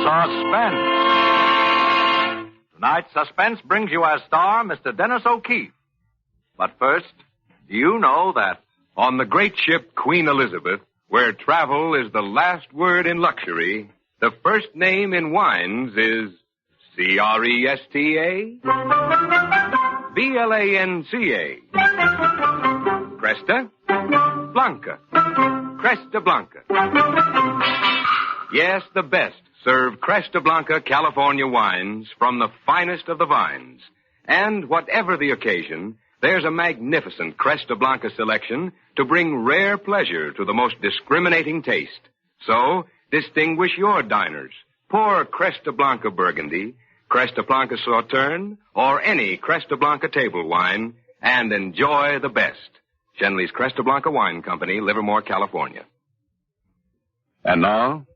Suspense. Tonight, Suspense brings you as star Mr. Dennis O'Keefe. But first, do you know that on the great ship Queen Elizabeth, where travel is the last word in luxury, the first name in wines is Cresta Blanca. Cresta Blanca. Cresta Blanca. Yes, the best serve Cresta Blanca California wines from the finest of the vines. And whatever the occasion, there's a magnificent Cresta Blanca selection to bring rare pleasure to the most discriminating taste. So, distinguish your diners. Pour Cresta Blanca Burgundy, Cresta Blanca Sauterne, or any Cresta Blanca table wine, and enjoy the best. Shenley's Cresta Blanca Wine Company, Livermore, California. And now,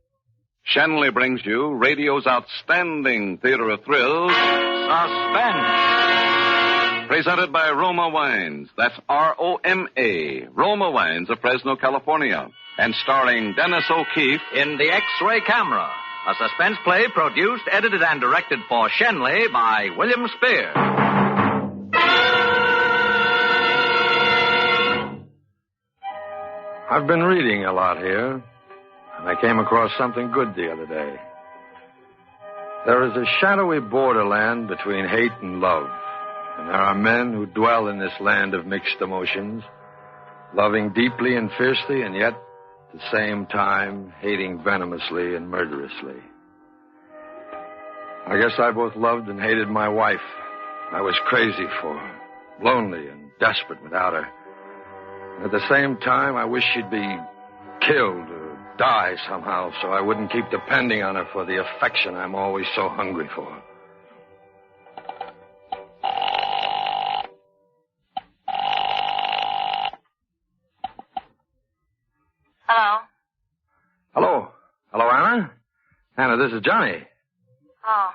Shenley brings you radio's outstanding theater of thrills, Suspense. Presented by Roma Wines. That's R-O-M-A. Roma Wines of Fresno, California. And starring Dennis O'Keefe In The X-Ray Camera. A suspense play produced, edited, and directed for Shenley by William Spear. I've been reading a lot here, and I came across something good the other day. There is a shadowy borderland between hate and love, and there are men who dwell in this land of mixed emotions, loving deeply and fiercely, and yet, at the same time, hating venomously and murderously. I guess I both loved and hated my wife. I was crazy for her, lonely and desperate without her. At the same time, I wish she'd be killed or die somehow so I wouldn't keep depending on her for the affection I'm always so hungry for. Hello? Hello. Hello, Anna? Anna, this is Johnny. Oh.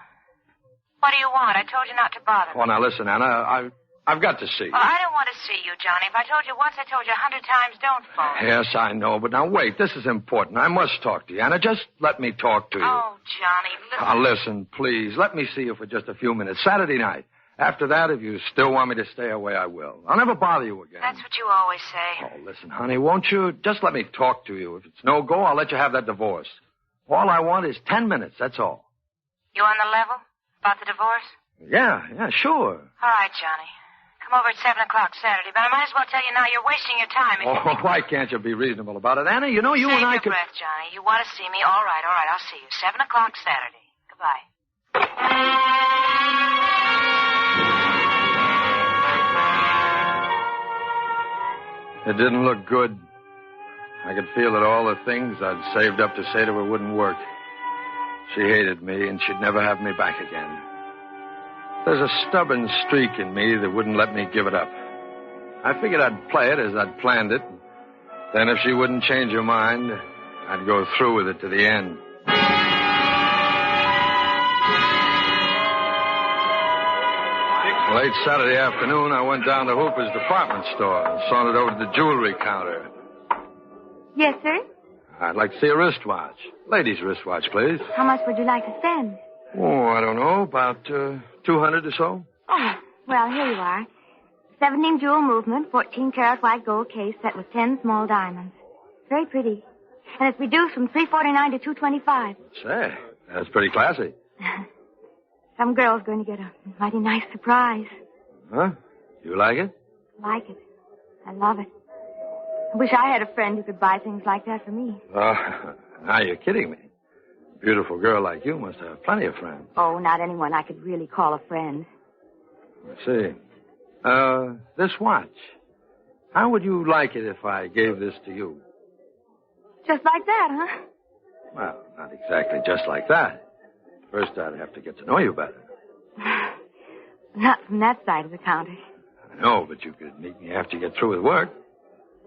What do you want? I told you not to bother me. Oh, now listen, Anna, I've got to see you. Well, I don't want to see you, Johnny. If I told you once, I told you 100 times, don't phone. Yes, I know, but now wait. This is important. I must talk to you, Anna. Just let me talk to you. Oh, Johnny, listen. Now, listen, please. Let me see you for just a few minutes. Saturday night. After that, if you still want me to stay away, I will. I'll never bother you again. That's what you always say. Oh, listen, honey, won't you just let me talk to you? If it's no go, I'll let you have that divorce. All I want is 10 minutes, that's all. You on the level? About the divorce? Yeah, sure. All right, Johnny. Come over at 7 o'clock Saturday, but I might as well tell you now you're wasting your time. Oh, why can't you be reasonable about it, Anna? You know you Save and I your breath, Johnny. You want to see me? All right, I'll see you. 7 o'clock Saturday. Goodbye. It didn't look good. I could feel that all the things I'd saved up to say to her wouldn't work. She hated me, and she'd never have me back again. There's a stubborn streak in me that wouldn't let me give it up. I figured I'd play it as I'd planned it. Then if she wouldn't change her mind, I'd go through with it to the end. Late Saturday afternoon, I went down to Hooper's department store and sauntered over to the jewelry counter. Yes, sir? I'd like to see a wristwatch. Ladies' wristwatch, please. How much would you like to spend? Oh, I don't know, about 200 or so. Oh, well, here you are. 17 jewel movement, 14-karat white gold case set with 10 small diamonds. Very pretty. And it's reduced from $349 to $225. Say, that's pretty classy. Some girl's going to get a mighty nice surprise. Huh? You like it? Like it. I love it. I wish I had a friend who could buy things like that for me. Now you're kidding me. A beautiful girl like you must have plenty of friends. Oh, not anyone I could really call a friend. I see. This watch. How would you like it if I gave this to you? Just like that, huh? Well, not exactly just like that. First, I'd have to get to know you better. Not from that side of the counter. I know, but you could meet me after you get through with work.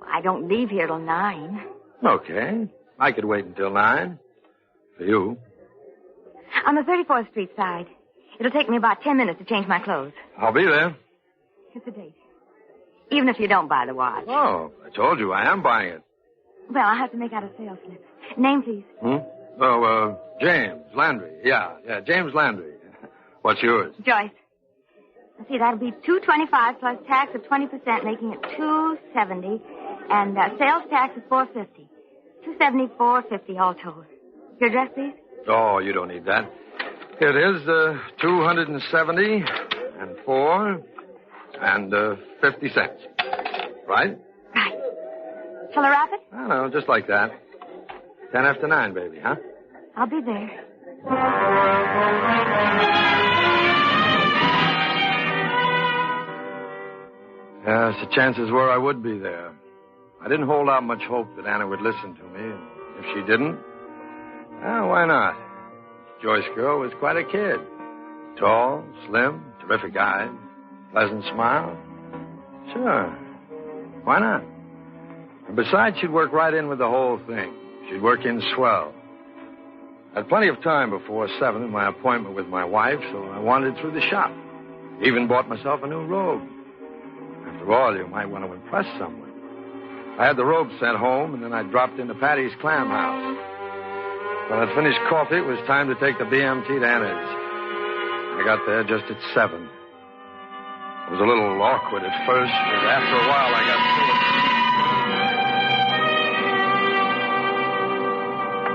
I don't leave here till 9. Okay. I could wait until 9. For you. On the 34th Street side. It'll take me about 10 minutes to change my clothes. I'll be there. It's a date. Even if you don't buy the watch. Oh, I told you I am buying it. Well, I'll have to make out a sales slip. Name, please. Oh, James Landry. Yeah, James Landry. What's yours? Joyce. Let's see, that'll be $225 plus tax of 20%, making it $270, and sales tax is $450. $274.50 all told. Your address, please? Oh, you don't need that. Here it is, 270 and 4 and 50 cents. Right? Right. Shall I wrap it? I know, just like that. 10 after 9, baby, huh? I'll be there. Yes, the chances were I would be there. I didn't hold out much hope that Anna would listen to me. If she didn't, well, why not? Joyce girl was quite a kid. Tall, slim, terrific eyes, pleasant smile. Sure. Why not? And besides, she'd work right in with the whole thing. She'd work in swell. I had plenty of time before 7 in my appointment with my wife, so I wandered through the shop. Even bought myself a new robe. After all, you might want to impress someone. I had the robe sent home, and then I dropped into Patty's Clam House. When I'd finished coffee, it was time to take the BMT to Anna's. I got there just at 7. It was a little awkward at first, but after a while I got through it.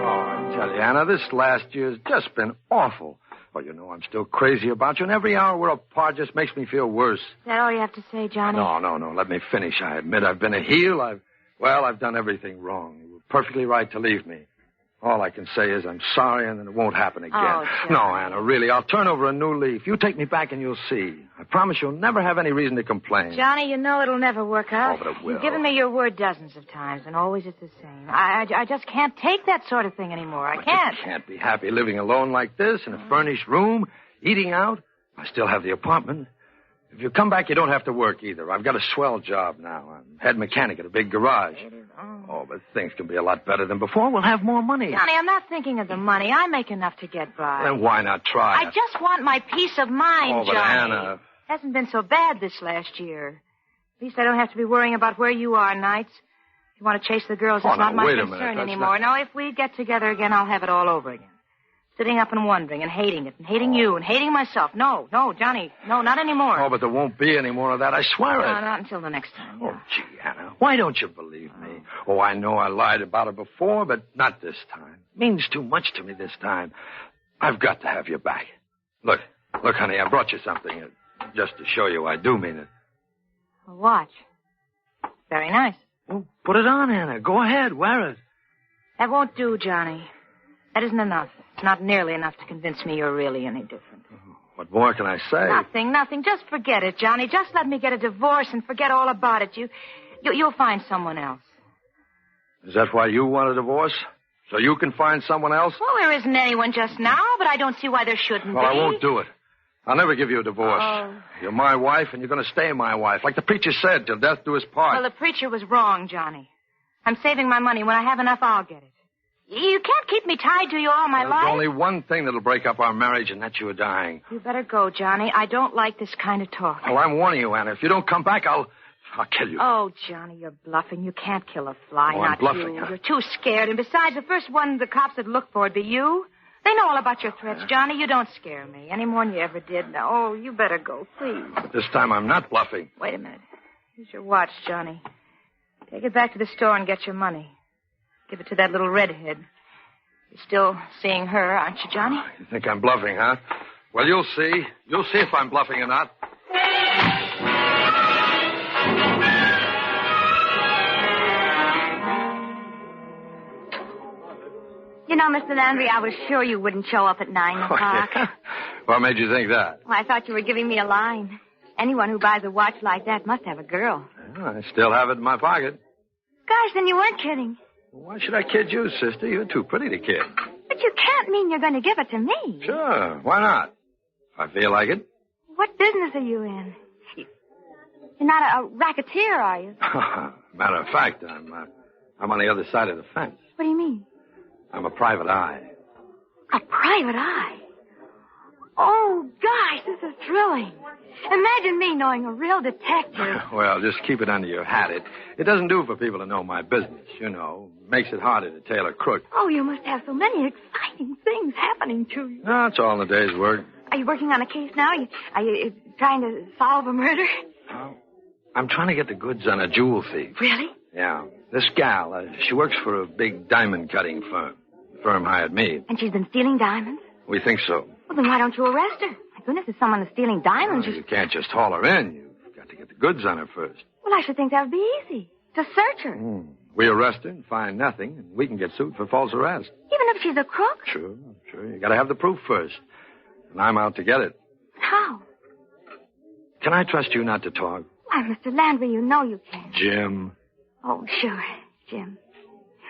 Oh, I tell you, Anna, this last year's just been awful. Well, you know I'm still crazy about you, and every hour we're apart just makes me feel worse. Is that all you have to say, Johnny? No. Let me finish. I admit I've been a heel. I've done everything wrong. You were perfectly right to leave me. All I can say is I'm sorry, and then it won't happen again. Oh, Johnny. No, Anna, really, I'll turn over a new leaf. You take me back and you'll see. I promise you'll never have any reason to complain. Johnny, you know it'll never work out. Oh, but it will. You've given me your word dozens of times, and always it's the same. I just can't take that sort of thing anymore. I can't. You can't be happy living alone like this in a furnished room, eating out. I still have the apartment. If you come back, you don't have to work either. I've got a swell job now. I'm head mechanic at a big garage. Oh, but things can be a lot better than before. We'll have more money. Johnny, I'm not thinking of the money. I make enough to get by. Then why not try? I just want my peace of mind, Oh, but Johnny. Anna... Hasn't been so bad this last year. At least I don't have to be worrying about where you are nights. If you want to chase the girls, it's not my concern anymore. No, if we get together again, I'll have it all over again. Sitting up and wondering and hating it and hating you and hating myself. No, Johnny. No, not anymore. Oh, but there won't be any more of that. I swear it. No, not until the next time. Oh, gee, Anna, why don't you believe me? Oh, I know I lied about it before, but not this time. It means too much to me this time. I've got to have you back. Look, honey, I brought you something just to show you I do mean it. A watch. Very nice. Well, put it on, Anna. Go ahead, wear it. That won't do, Johnny. That isn't enough. It's not nearly enough to convince me you're really any different. What more can I say? Nothing. Just forget it, Johnny. Just let me get a divorce and forget all about it. You'll find someone else. Is that why you want a divorce? So you can find someone else? Well, there isn't anyone just now, but I don't see why there shouldn't Well, be. I won't do it. I'll never give you a divorce. Oh. You're my wife, and you're going to stay my wife. Like the preacher said, till death do us part. Well, the preacher was wrong, Johnny. I'm saving my money. When I have enough, I'll get it. You can't keep me tied to you all my life. There's only one thing that'll break up our marriage, and that's you dying. You better go, Johnny. I don't like this kind of talk. Oh, I'm warning you, Anna. If you don't come back, I'll kill you. Oh, Johnny, you're bluffing. You can't kill a fly, I'm not bluffing, you. huh? You're too scared. And besides, the first one the cops would look for would be you. They know all about your threats, Johnny. You don't scare me any more than you ever did. Now, oh, you better go, please. But this time I'm not bluffing. Wait a minute. Here's your watch, Johnny. Take it back to the store and get your money. Give it to that little redhead. You're still seeing her, aren't you, Johnny? You think I'm bluffing, huh? Well, you'll see. You'll see if I'm bluffing or not. You know, Mr. Landry, I was sure you wouldn't show up at 9 o'clock. Oh, yeah. What made you think that? Well, I thought you were giving me a line. Anyone who buys a watch like that must have a girl. Well, I still have it in my pocket. Gosh, then you weren't kidding. Why should I kid you, sister? You're too pretty to kid. But you can't mean you're going to give it to me. Sure, why not? If I feel like it. What business are you in? You're not a racketeer, are you? Matter of fact, I'm on the other side of the fence. What do you mean? I'm a private eye. A private eye? Oh, gosh, this is thrilling. Imagine me knowing a real detective. Well, just keep it under your hat. It doesn't do for people to know my business, you know. Makes it harder to tail a crook. Oh, you must have so many exciting things happening to you. No, it's all in the day's work. Are you working on a case now? Are you trying to solve a murder? Oh, I'm trying to get the goods on a jewel thief. Really? Yeah. This gal, she works for a big diamond cutting firm. The firm hired me. And she's been stealing diamonds? We think so. Well, then why don't you arrest her? My goodness, if someone is stealing diamonds... Well, you can't just haul her in. You've got to get the goods on her first. Well, I should think that would be easy. To search her. We arrest her and find nothing, and we can get sued for false arrest. Even if she's a crook? Sure. You got to have the proof first. And I'm out to get it. How? Can I trust you not to talk? Why, Mr. Landry, you know you can. Jim. Oh, sure, Jim.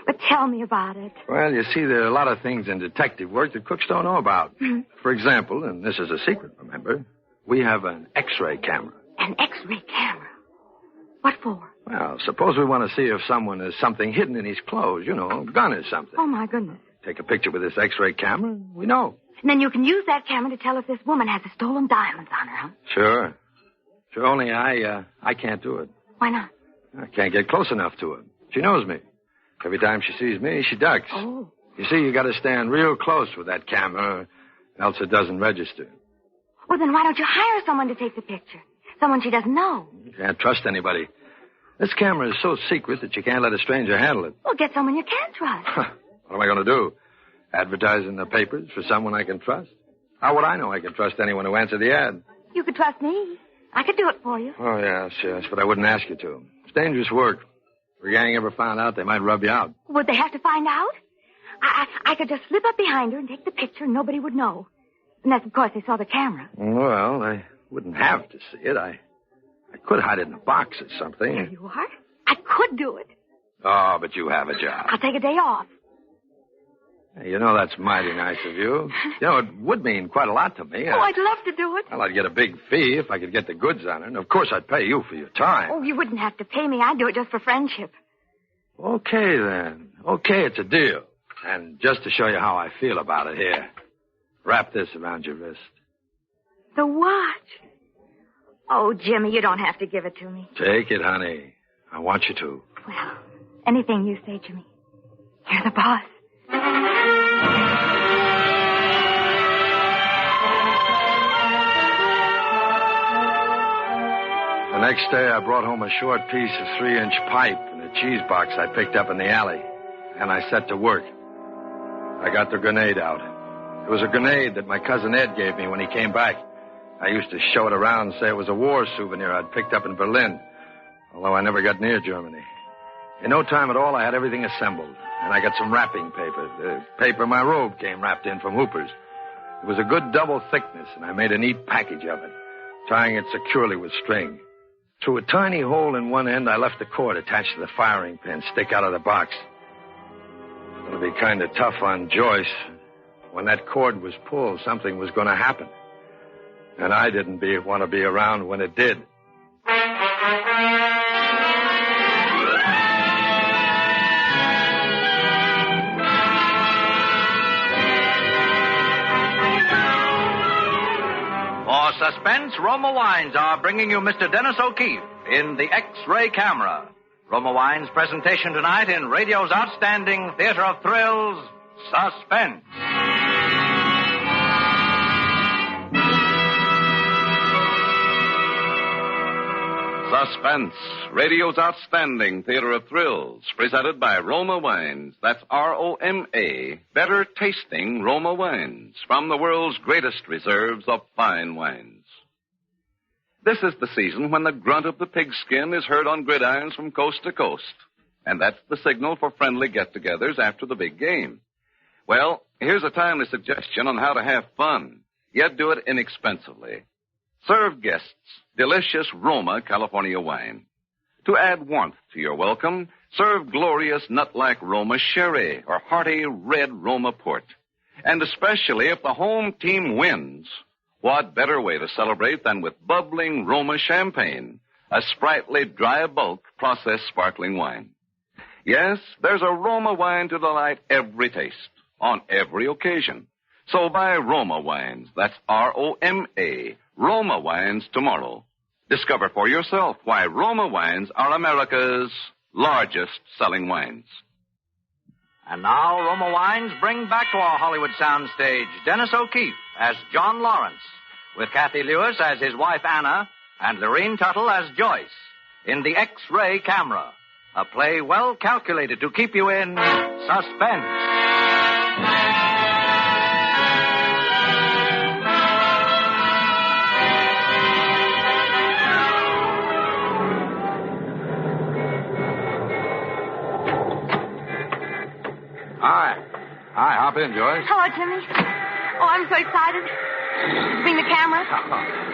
But tell me about it. Well, you see, there are a lot of things in detective work that crooks don't know about. Mm-hmm. For example, and this is a secret, remember, we have an X-ray camera. An X-ray camera? What for? Well, suppose we want to see if someone has something hidden in his clothes, you know, a gun or something. Oh, my goodness. Take a picture with this X-ray camera, and we know. And then you can use that camera to tell if this woman has the stolen diamonds on her, huh? Sure, only I can't do it. Why not? I can't get close enough to her. She knows me. Every time she sees me, she ducks. Oh. You see, you got to stand real close with that camera, else it doesn't register. Well, then why don't you hire someone to take the picture? Someone she doesn't know. You can't trust anybody. This camera is so secret that you can't let a stranger handle it. Well, get someone you can trust. What am I going to do? Advertise in the papers for someone I can trust? How would I know I can trust anyone who answered the ad? You could trust me. I could do it for you. Oh, yes, but I wouldn't ask you to. It's dangerous work. If the gang ever found out, they might rub you out. Would they have to find out? I could just slip up behind her and take the picture and nobody would know. Unless, of course, they saw the camera. Well, they wouldn't have to see it. I could hide it in a box or something. There you are. I could do it. Oh, but you have a job. I'll take a day off. You know, that's mighty nice of you. You know, it would mean quite a lot to me. Oh, I'd love to do it. Well, I'd get a big fee if I could get the goods on her. And, of course, I'd pay you for your time. Oh, you wouldn't have to pay me. I'd do it just for friendship. Okay, then. Okay, it's a deal. And just to show you how I feel about it, here. Wrap this around your wrist. The watch? Oh, Jimmy, you don't have to give it to me. Take it, honey. I want you to. Well, anything you say, Jimmy. You're the boss. The next day, I brought home a short piece of 3-inch pipe and a cheese box I picked up in the alley. And I set to work. I got the grenade out. It was a grenade that my cousin Ed gave me when he came back. I used to show it around and say it was a war souvenir I'd picked up in Berlin, although I never got near Germany. In no time at all, I had everything assembled, and I got some wrapping paper. The paper my robe came wrapped in from Hooper's. It was a good double thickness, and I made a neat package of it, tying it securely with string. Through a tiny hole in one end, I left the cord attached to the firing pin stick out of the box. It was going to be kind of tough on Joyce. When that cord was pulled, something was going to happen. And I didn't want to be around when it did. For Suspense, Roma Wines are bringing you Mr. Dennis O'Keefe in The X-Ray Camera. Roma Wines' presentation tonight in radio's outstanding theater of thrills, Suspense. Suspense, radio's outstanding theater of thrills, presented by Roma Wines. That's R-O-M-A, better tasting Roma Wines, from the world's greatest reserves of fine wines. This is the season when the grunt of the pigskin is heard on gridirons from coast to coast, and that's the signal for friendly get-togethers after the big game. Well, here's a timely suggestion on how to have fun, yet do it inexpensively. Serve guests delicious Roma California wine. To add warmth to your welcome, serve glorious nut-like Roma sherry or hearty red Roma port. And especially if the home team wins, what better way to celebrate than with bubbling Roma champagne, a sprightly dry bulk processed sparkling wine. Yes, there's a Roma wine to delight every taste, on every occasion. So buy Roma wines. That's R-O-M-A. Roma wines tomorrow. Discover for yourself why Roma wines are America's largest selling wines. And now Roma Wines bring back to our Hollywood soundstage Dennis O'Keefe as John Lawrence, with Kathy Lewis as his wife Anna and Lorene Tuttle as Joyce in The X-Ray Camera, a play well calculated to keep you in suspense. Hi, hop in, Joyce. Hello, Jimmy. Oh, I'm so excited. Bring the camera.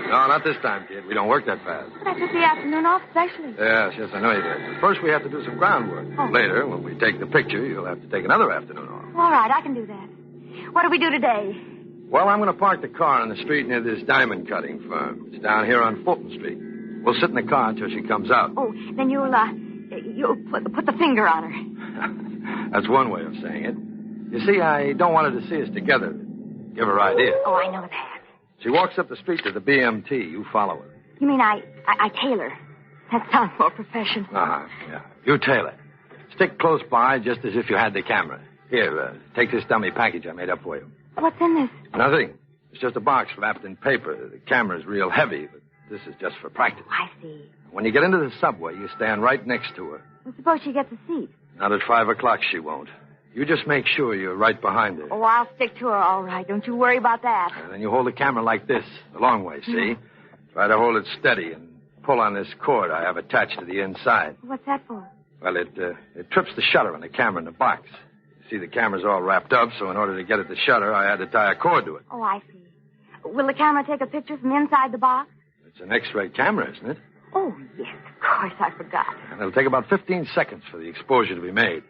No, not this time, kid. We don't work that fast. But I took the afternoon off especially. Yes, I know you did. But first, we have to do some groundwork. Oh. Later, when we take the picture, you'll have to take another afternoon off. All right, I can do that. What do we do today? Well, I'm going to park the car on the street near this diamond cutting firm. It's down here on Fulton Street. We'll sit in the car until she comes out. Oh, then you'll put the finger on her. That's one way of saying it. You see, I don't want her to see us together. Give her ideas. Oh, I know that. She walks up the street to the BMT. You follow her. You mean I tail her? That sounds more professional. Yeah. You tail her. Stick close by just as if you had the camera. Here, take this dummy package I made up for you. What's in this? Nothing. It's just a box wrapped in paper. The camera's real heavy, but this is just for practice. I see. When you get into the subway, you stand right next to her. Well, suppose she gets a seat. Not at 5 o'clock, she won't. You just make sure you're right behind her. Oh, I'll stick to her all right. Don't you worry about that. And then you hold the camera like this, the long way, see? Try to hold it steady and pull on this cord I have attached to the inside. What's that for? Well, it trips the shutter on the camera in the box. You see, the camera's all wrapped up, so in order to get at the shutter, I had to tie a cord to it. Oh, I see. Will the camera take a picture from inside the box? It's an X-ray camera, isn't it? Oh, yes, of course. I forgot. And it'll take about 15 seconds for the exposure to be made.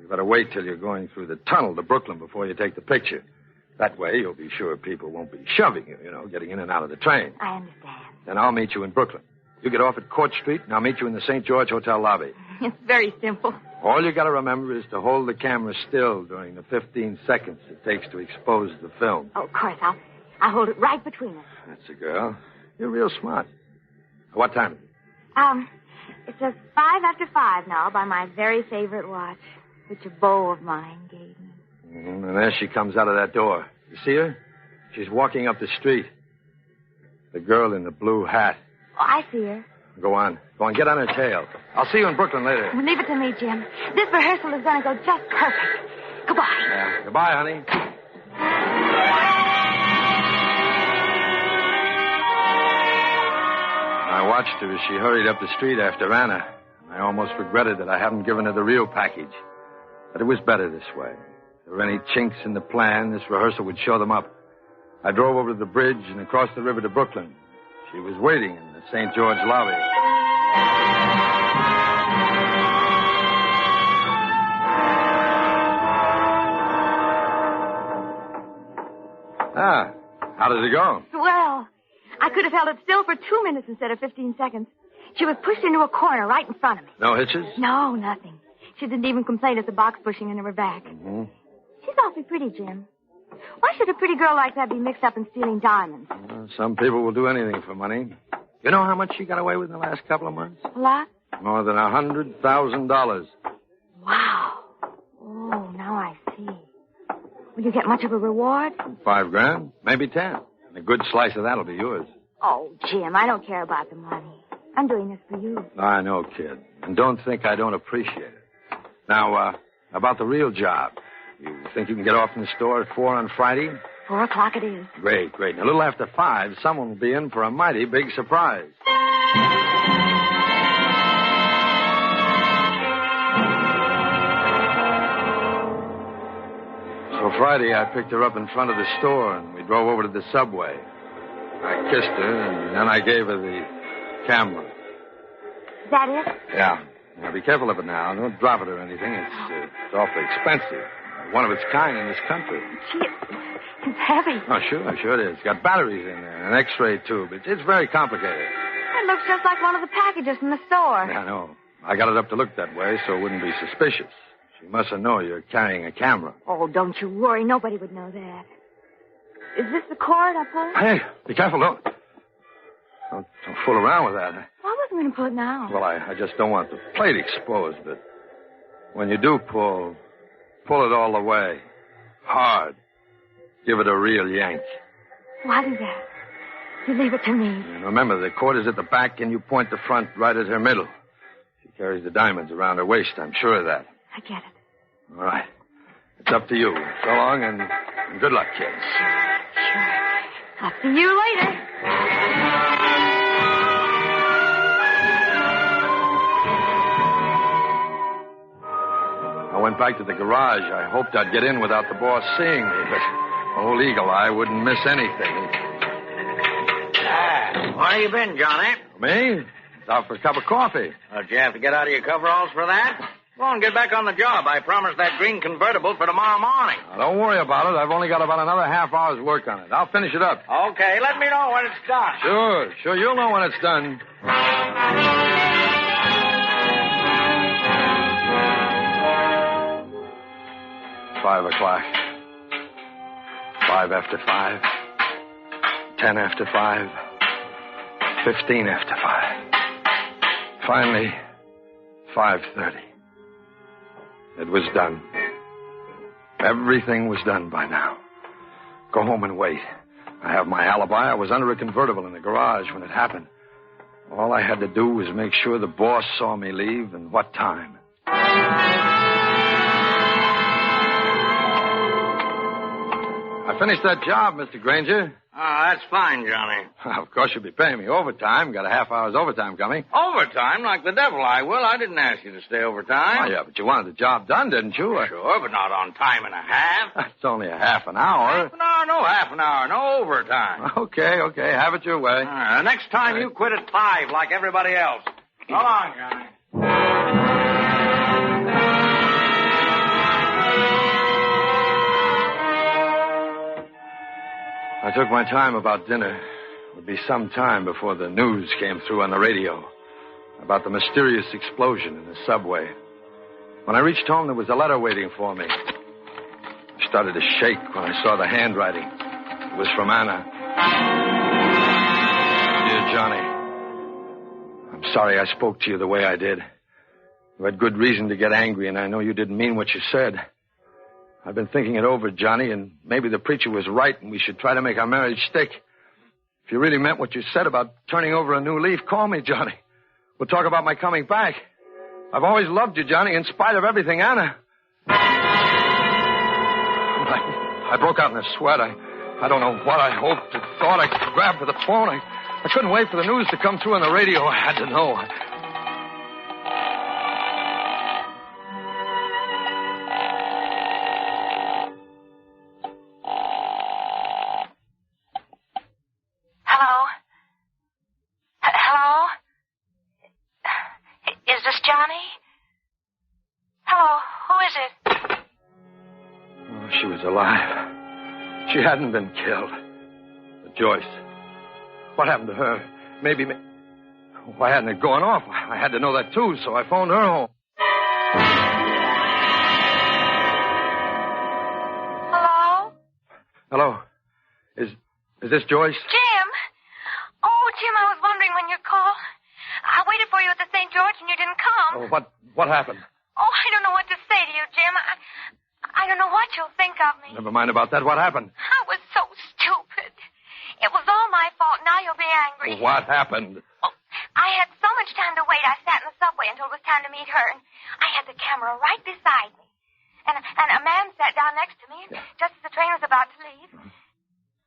You better wait till you're going through the tunnel to Brooklyn before you take the picture. That way, you'll be sure people won't be shoving you, getting in and out of the train. I understand. Then I'll meet you in Brooklyn. You get off at Court Street, and I'll meet you in the St. George Hotel lobby. It's very simple. All you got to remember is to hold the camera still during the 15 seconds it takes to expose the film. Oh, of course. I'll hold it right between us. That's a girl. You're real smart. What time is it? It's just 5 after 5 now by my very favorite watch, which a beau of mine gave me. And there she comes out of that door. You see her? She's walking up the street. The girl in the blue hat. Oh, I see her. Go on, get on her tail. I'll see you in Brooklyn later. Well, leave it to me, Jim. This rehearsal is going to go just perfect. Goodbye. Yeah, goodbye, honey. I watched her as she hurried up the street after Anna. I almost regretted that I hadn't given her the real package. But it was better this way. If there were any chinks in the plan, this rehearsal would show them up. I drove over to the bridge and across the river to Brooklyn. She was waiting in the St. George lobby. How did it go? Well, I could have held it still for 2 minutes instead of 15 seconds. She was pushed into a corner right in front of me. No hitches? No, nothing. She didn't even complain at the box pushing into her back. Mm-hmm. She's awfully pretty, Jim. Why should a pretty girl like that be mixed up in stealing diamonds? Well, some people will do anything for money. You know how much she got away with in the last couple of months? A lot? More than $100,000. Wow. Oh, now I see. Will you get much of a reward? $5,000, maybe 10. And a good slice of that'll be yours. Oh, Jim, I don't care about the money. I'm doing this for you. I know, kid. And don't think I don't appreciate it. Now, about the real job. You think you can get off from the store at 4 on Friday? 4 o'clock it is. Great. And a little after 5, someone will be in for a mighty big surprise. So Friday, I picked her up in front of the store, and we drove over to the subway. I kissed her, and then I gave her the camera. Is that it? Yeah. Now, be careful of it now. Don't drop it or anything. It's awfully expensive. One of its kind in this country. Gee, it's heavy. Oh, sure it is. It's got batteries in there, an X-ray tube. It's very complicated. It looks just like one of the packages from the store. Yeah, I know. I got it up to look that way so it wouldn't be suspicious. She mustn't know you're carrying a camera. Oh, don't you worry. Nobody would know that. Is this the cord I pulled? Hey, be careful. Don't fool around with that. I wasn't going to pull it now. Well, I just don't want the plate exposed, but when you do pull it all the way. Hard. Give it a real yank. Why do that? You leave it to me. And remember, the cord is at the back, and you point the front right at her middle. She carries the diamonds around her waist. I'm sure of that. I get it. All right. It's up to you. So long, and good luck, kid. Sure. I'll see you later. I went back to the garage. I hoped I'd get in without the boss seeing me, but old Eagle Eye wouldn't miss anything. Where you been, Johnny? Me? Out for a cup of coffee. Did you have to get out of your coveralls for that? Go on, get back on the job. I promised that green convertible for tomorrow morning. Now, don't worry about it. I've only got about another half hour's work on it. I'll finish it up. Okay, let me know when it's done. Sure. You'll know when it's done. 5 o'clock. 5 after 5. 10 after 5. 15 after 5. Finally, 5:30. It was done. Everything was done by now. Go home and wait. I have my alibi. I was under a convertible in the garage when it happened. All I had to do was make sure the boss saw me leave and what time. I finished that job, Mr. Granger. Oh, that's fine, Johnny. Of course, you'll be paying me overtime. Got a half hour's overtime coming. Overtime? Like the devil I will. I didn't ask you to stay overtime. Oh, yeah, but you wanted the job done, didn't you? Sure, but not on time and a half. It's only a half an hour. Half an hour? No half an hour. No overtime. Okay. Have it your way. Next time you quit at 5 like everybody else. So long, Johnny. I took my time about dinner. It would be some time before the news came through on the radio about the mysterious explosion in the subway. When I reached home, there was a letter waiting for me. I started to shake when I saw the handwriting. It was from Anna. Dear Johnny, I'm sorry I spoke to you the way I did. You had good reason to get angry, and I know you didn't mean what you said. I've been thinking it over, Johnny, and maybe the preacher was right, and we should try to make our marriage stick. If you really meant what you said about turning over a new leaf, call me, Johnny. We'll talk about my coming back. I've always loved you, Johnny, in spite of everything, Anna. I broke out in a sweat. I don't know what I hoped or thought. I grabbed for the phone. I couldn't wait for the news to come through on the radio. I had to know. Alive. She hadn't been killed. But Joyce. What happened to her? Maybe. Why hadn't it gone off? I had to know that, too, so I phoned her home. Hello? Is this Joyce? Jim! Oh, Jim, I was wondering when you'd call. I waited for you at the St. George and you didn't come. Oh, what happened? Oh, I don't know what to say to you, Jim. I don't know what you'll think of me. Never mind about that. What happened? I was so stupid. It was all my fault. Now you'll be angry. What happened? Oh, I had so much time to wait. I sat in the subway until it was time to meet her. And I had the camera right beside me. And a man sat down next to me just as the train was about to leave.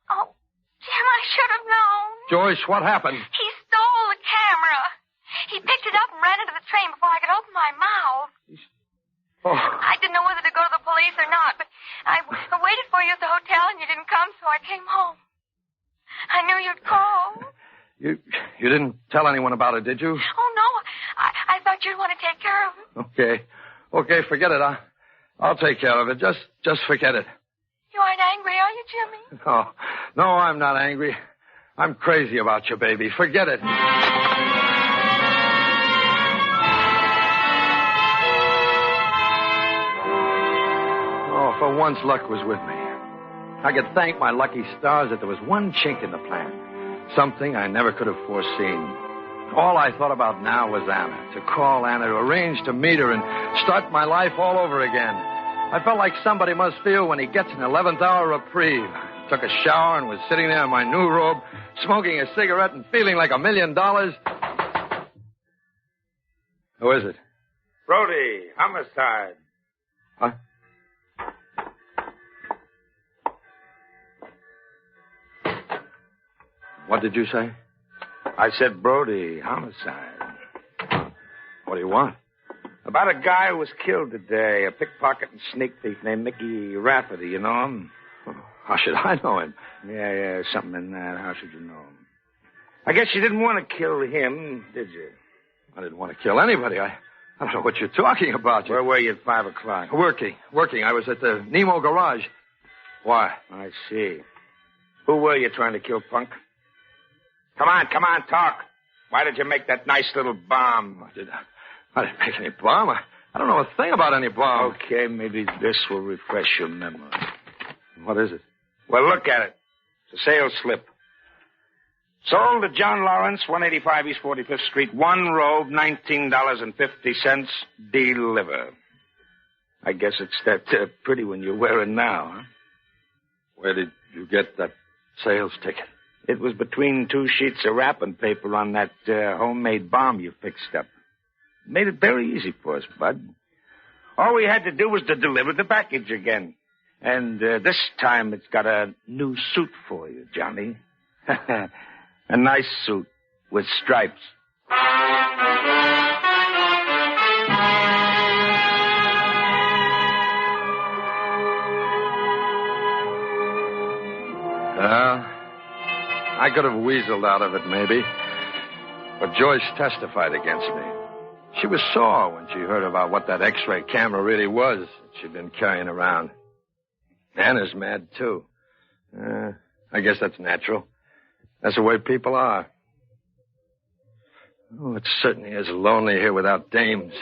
Oh, Jim, I should have known. Joyce, what happened? He stole the camera. He picked it up and ran into the train before I could open my mouth. Oh. I didn't know whether to go to the police or not, but I waited for you at the hotel and you didn't come, so I came home. I knew you'd call. You didn't tell anyone about it, did you? Oh, no. I thought you'd want to take care of it. Okay, forget it. I'll take care of it. Just forget it. You aren't angry, are you, Jimmy? No, I'm not angry. I'm crazy about you, baby. Forget it. For once, luck was with me. I could thank my lucky stars that there was one chink in the plan. Something I never could have foreseen. All I thought about now was Anna. To call Anna, to arrange to meet her, and start my life all over again. I felt like somebody must feel when he gets an 11th hour reprieve. Took a shower and was sitting there in my new robe, smoking a cigarette and feeling like $1 million. Who is it? Brody, homicide. Huh? What did you say? I said Brody, homicide. What do you want? About a guy who was killed today, a pickpocket and sneak thief named Mickey Rafferty. You know him? How should I know him? Yeah, something in that. How should you know him? I guess you didn't want to kill him, did you? I didn't want to kill anybody. I don't know what you're talking about. Where were you at 5 o'clock? Working. I was at the Nemo garage. Why? I see. Who were you trying to kill, punk? Come on, talk. Why did you make that nice little bomb? I didn't make any bomb. I don't know a thing about any bomb. Okay, maybe this will refresh your memory. What is it? Well, look at it. It's a sales slip. Sold to John Lawrence, 185 East 45th Street, one robe, $19.50. Deliver. I guess it's that pretty one you're wearing now, huh? Where did you get that sales ticket? It was between 2 sheets of wrapping paper on that homemade bomb you fixed up. Made it very easy for us, Bud. All we had to do was to deliver the package again. And this time it's got a new suit for you, Johnny. A nice suit with stripes. I could have weaseled out of it, maybe. But Joyce testified against me. She was sore when she heard about what that X-ray camera really was that she'd been carrying around. Anna's mad, too. I guess that's natural. That's the way people are. Oh, it certainly is lonely here without dames.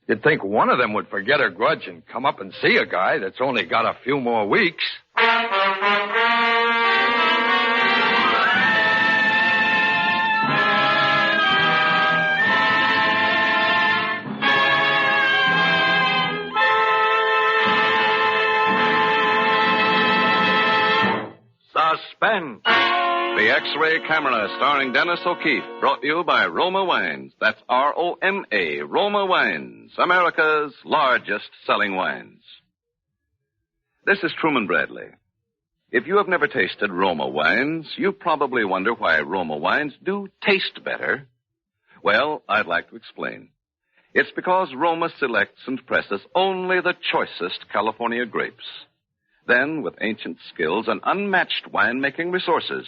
You'd think one of them would forget her grudge and come up and see a guy that's only got a few more weeks. Suspense. The X-Ray Camera, starring Dennis O'Keefe, brought to you by Roma Wines. That's R-O-M-A, Roma Wines, America's largest selling wines. This is Truman Bradley. If you have never tasted Roma wines, you probably wonder why Roma wines do taste better. Well, I'd like to explain. It's because Roma selects and presses only the choicest California grapes. Then, with ancient skills and unmatched winemaking resources,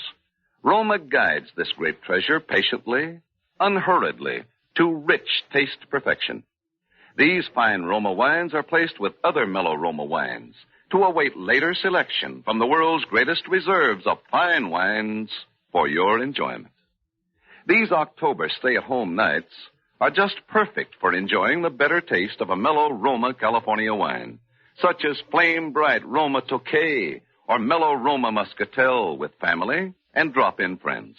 Roma guides this grape treasure patiently, unhurriedly, to rich taste perfection. These fine Roma wines are placed with other mellow Roma wines to await later selection from the world's greatest reserves of fine wines for your enjoyment. These October stay-at-home nights are just perfect for enjoying the better taste of a mellow Roma California wine, such as flame-bright Roma Tokay or mellow Roma Muscatel with family and drop-in friends.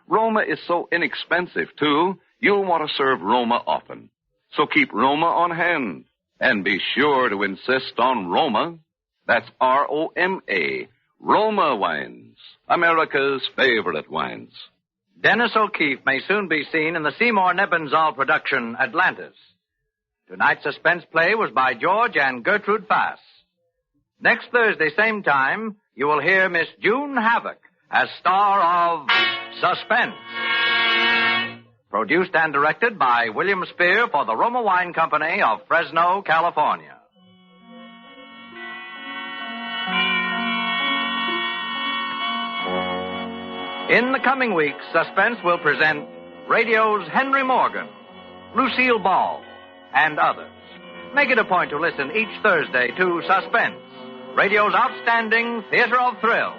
Roma is so inexpensive, too, you'll want to serve Roma often. So keep Roma on hand and be sure to insist on Roma. That's R-O-M-A, Roma Wines, America's favorite wines. Dennis O'Keefe may soon be seen in the Seymour Nebenzahl production, Atlantis. Tonight's suspense play was by George and Gertrude Fass. Next Thursday, same time, you will hear Miss June Havoc as star of Suspense. Produced and directed by William Spear for the Roma Wine Company of Fresno, California. In the coming weeks, Suspense will present radio's Henry Morgan, Lucille Ball, and others. Make it a point to listen each Thursday to Suspense, radio's outstanding theater of thrills.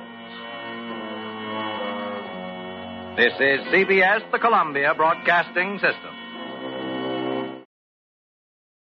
This is CBS, the Columbia Broadcasting System.